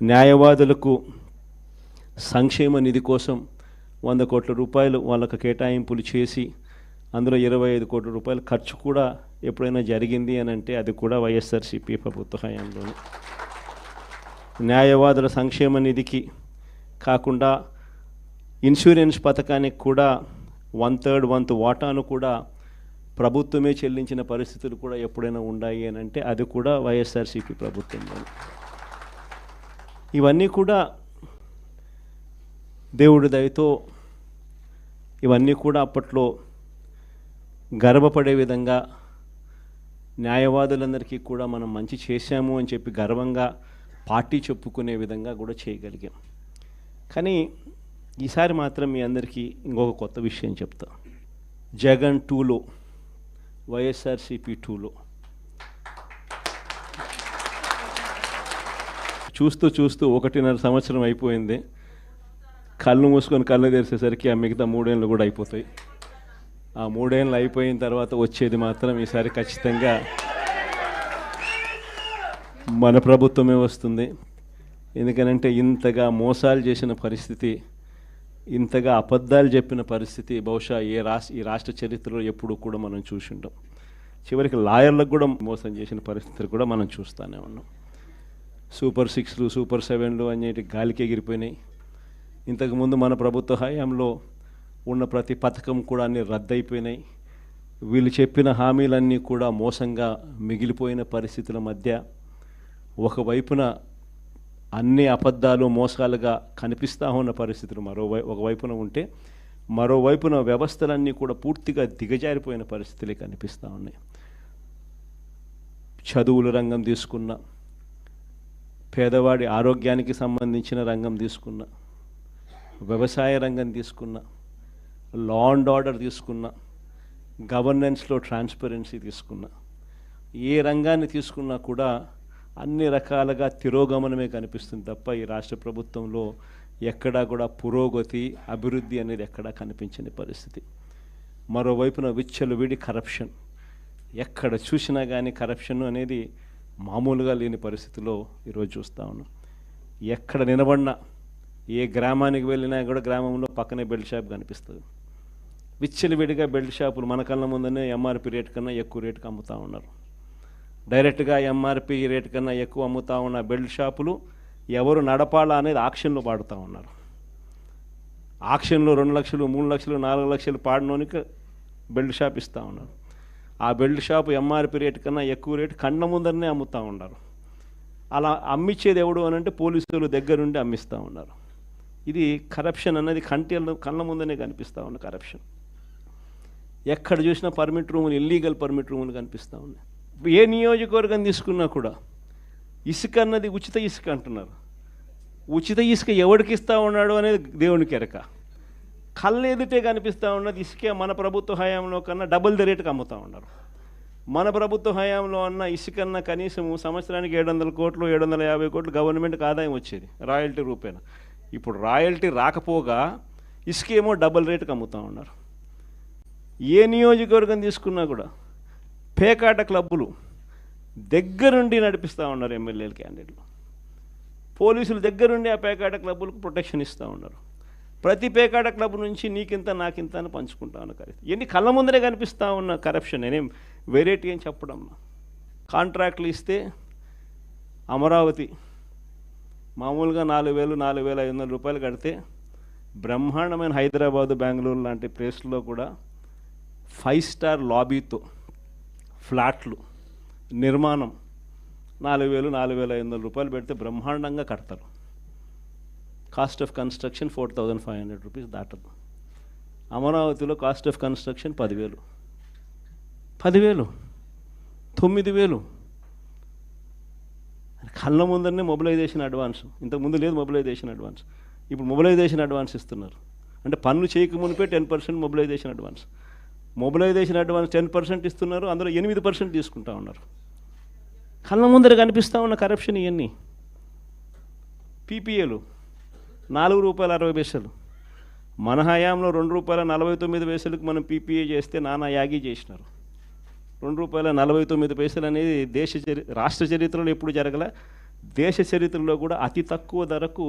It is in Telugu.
న్యాయవాదులకు సంక్షేమ నిధి కోసం 100 కోట్ల రూపాయలు వాళ్ళకు కేటాయింపులు చేసి అందులో 25 కోట్ల రూపాయలు ఖర్చు కూడా ఎప్పుడైనా జరిగింది అని అంటే అది కూడా వైఎస్ఆర్సీపీ ప్రభుత్వ హయాంలోనే. న్యాయవాదుల సంక్షేమ నిధికి కాకుండా ఇన్సూరెన్స్ పథకానికి కూడా 1/3 వంతు వాటాను కూడా ప్రభుత్వమే చెల్లించిన పరిస్థితులు కూడా ఎప్పుడైనా ఉన్నాయి అని అంటే అది కూడా వైఎస్ఆర్సీపీ ప్రభుత్వంలోనే. ఇవన్నీ కూడా దేవుడి దయతో ఇవన్నీ కూడా అప్పట్లో గర్వపడే విధంగా న్యాయవాదులందరికీ కూడా మనం మంచి చేశాము అని చెప్పి గర్వంగా పార్టీ చెప్పుకునే విధంగా కూడా చేయగలిగాం. కానీ ఈసారి మాత్రం మీ అందరికీ ఇంకొక కొత్త విషయం చెప్తా. జగన్ 2లో వైఎస్ఆర్సీపీ 2లో చూస్తూ 1.5 సంవత్సరం అయిపోయింది. కళ్ళు మూసుకొని కళ్ళు తెరిచేసరికి ఆ మిగతా 3 ఏళ్ళు కూడా అయిపోతాయి. ఆ 3 ఏళ్ళు అయిపోయిన తర్వాత వచ్చేది మాత్రం ఈసారి ఖచ్చితంగా మన ప్రభుత్వమే వస్తుంది. ఎందుకనంటే ఇంతగా మోసాలు చేసిన పరిస్థితి, ఇంతగా అబద్ధాలు చెప్పిన పరిస్థితి బహుశా ఈ రాష్ట్ర చరిత్రలో ఎప్పుడు కూడా మనం చూసి ఉంటాం. చివరికి లాయర్లకు కూడా మోసం చేసిన పరిస్థితులు కూడా మనం చూస్తూనే ఉన్నాం. సూపర్ 6లు సూపర్ 7లు అనేటి గాలికి ఎగిరిపోయినాయి. ఇంతకుముందు మన ప్రభుత్వ హయాంలో ఉన్న ప్రతి పథకం కూడా అన్నీ రద్దయిపోయినాయి. వీళ్ళు చెప్పిన హామీలన్నీ కూడా మోసంగా మిగిలిపోయిన పరిస్థితుల మధ్య ఒకవైపున అన్ని అబద్ధాలు మోసాలుగా కనిపిస్తూ ఉన్న పరిస్థితులు ఒకవైపున ఉంటే, మరోవైపున వ్యవస్థలన్నీ కూడా పూర్తిగా దిగజారిపోయిన పరిస్థితులే కనిపిస్తూ ఉన్నాయి. చదువుల రంగం తీసుకున్న, పేదవాడి ఆరోగ్యానికి సంబంధించిన రంగం తీసుకున్న, వ్యవసాయ రంగం తీసుకున్న, లా అండ్ ఆర్డర్ తీసుకున్న, గవర్నెన్స్లో ట్రాన్స్పరెన్సీ తీసుకున్న, ఏ రంగాన్ని తీసుకున్నా కూడా అన్ని రకాలుగా తిరోగమనమే కనిపిస్తుంది తప్ప ఈ రాష్ట్ర ప్రభుత్వంలో ఎక్కడా కూడా పురోగతి, అభివృద్ధి అనేది ఎక్కడా కనిపించని పరిస్థితి. మరోవైపున విచ్చలవిడి కరప్షన్, ఎక్కడ చూసినా కానీ కరప్షన్ అనేది మామూలుగా లేని పరిస్థితిలో ఈరోజు చూస్తూ ఉన్నాం. ఎక్కడ నిలబడినా, ఏ గ్రామానికి వెళ్ళినా కూడా గ్రామంలో పక్కనే బెల్ట్ షాప్ కనిపిస్తుంది. విచ్చలవిడిగా బెల్ట్ షాపులు మన కళ్ళ ముందనే ఎంఆర్పి రేట్ కన్నా ఎక్కువ రేటుకి అమ్ముతూ ఉన్నారు. డైరెక్ట్గా ఎంఆర్పి రేట్ కన్నా ఎక్కువ అమ్ముతూ ఉన్న బెల్ట్ షాపులు ఎవరు నడపాలా అనేది ఆక్షన్లో పాడుతూ ఉన్నారు. ఆక్షన్లో 2 లక్షలు 3 లక్షలు 4 లక్షలు పాడినోనికి బెల్ట్ షాప్ ఇస్తూ ఉన్నారు. ఆ బెల్ట్ షాపు ఎంఆర్పి రేట్ కన్నా ఎక్కువ రేటు కళ్ళ ముందరనే అమ్ముతూ ఉన్నారు. అలా అమ్మించేది ఎవడు అని అంటే పోలీసులు దగ్గరుండి అమ్మిస్తూ ఉన్నారు. ఇది కరప్షన్ అన్నది కళ్ళ ముందనే కనిపిస్తూ ఉన్న కరప్షన్. ఎక్కడ చూసినా పర్మిట్ రూములు, ఇల్లీగల్ పర్మిట్ రూములు కనిపిస్తూ ఉన్నాయి. ఏ నియోజకవర్గం తీసుకున్నా కూడా ఇసుక అన్నది ఉచిత ఇసుక అంటున్నారు. ఉచిత ఇసుక ఎవరికి ఇస్తూ ఉన్నాడు అనేది దేవునికి ఎరక. కళ్ళు ఎదుటే కనిపిస్తూ ఉన్నది ఇసుకే మన ప్రభుత్వ హయాంలో కన్నా డబుల్ ద రేటుకి అమ్ముతూ ఉన్నారు. మన ప్రభుత్వ హయాంలో అన్న ఇసుకన్నా కనీసం సంవత్సరానికి 700 కోట్లు 750 కోట్లు గవర్నమెంట్కి ఆదాయం వచ్చేది రాయల్టీ రూపేణ. ఇప్పుడు రాయల్టీ రాకపోగా ఇసుకేమో డబుల్ రేటుకి అమ్ముతూ ఉన్నారు. ఏ నియోజకవర్గం తీసుకున్నా కూడా పేకాట క్లబ్బులు దగ్గరుండి నడిపిస్తూ ఉన్నారు ఎమ్మెల్యేలు, క్యాండిడేట్లు. పోలీసులు దగ్గరుండి ఆ పేకాట క్లబ్బులకు ప్రొటెక్షన్ ఇస్తూ ఉన్నారు. ప్రతి పేకాట క్లబ్ నుంచి నీకింత నాకింత అని పంచుకుంటా ఉన్న కరెక్ట్. ఎన్ని కళ్ళ ముందరే కనిపిస్తూ ఉన్న కరప్షన్. నేనేం వెరైటీ అని చెప్పడం. కాంట్రాక్ట్లు ఇస్తే అమరావతి మామూలుగా 4,000 4,500 రూపాయలు కడితే బ్రహ్మాండమైన హైదరాబాదు, బెంగళూరు లాంటి ప్లేస్లో కూడా 5 స్టార్ లాబీతో ఫ్లాట్లు నిర్మాణం 4,000 4,500 రూపాయలు పెడితే బ్రహ్మాండంగా కడతారు. కాస్ట్ ఆఫ్ కన్స్ట్రక్షన్ 4,500 రూపీస్ దాటదు. అమరావతిలో కాస్ట్ ఆఫ్ కన్స్ట్రక్షన్ 10,000 9,000 కళ్ళ ముందరనే మొబిలైజేషన్ అడ్వాన్స్. ఇంతకుముందు లేదు మొబిలైజేషన్ అడ్వాన్స్, ఇప్పుడు మొబిలైజేషన్ అడ్వాన్స్ ఇస్తున్నారు. అంటే పనులు చేయక మునిపే 10% మొబిలైజేషన్ అడ్వాన్స్. మొబిలైజేషన్ అడ్వాన్స్ 10% ఇస్తున్నారు, అందులో 8% తీసుకుంటా ఉన్నారు. కళ్ళ ముందర కనిపిస్తూ ఉన్న కరప్షన్ ఇవన్నీ. పీపీఏలు ₹4.60. మన హయాంలో ₹2.49 మనం పీపీఏ చేస్తే నానా యాగి చేసినారు. ₹2.49 అనేది రాష్ట్ర చరిత్రలో ఎప్పుడు జరగలే. దేశ చరిత్రలో కూడా అతి తక్కువ ధరకు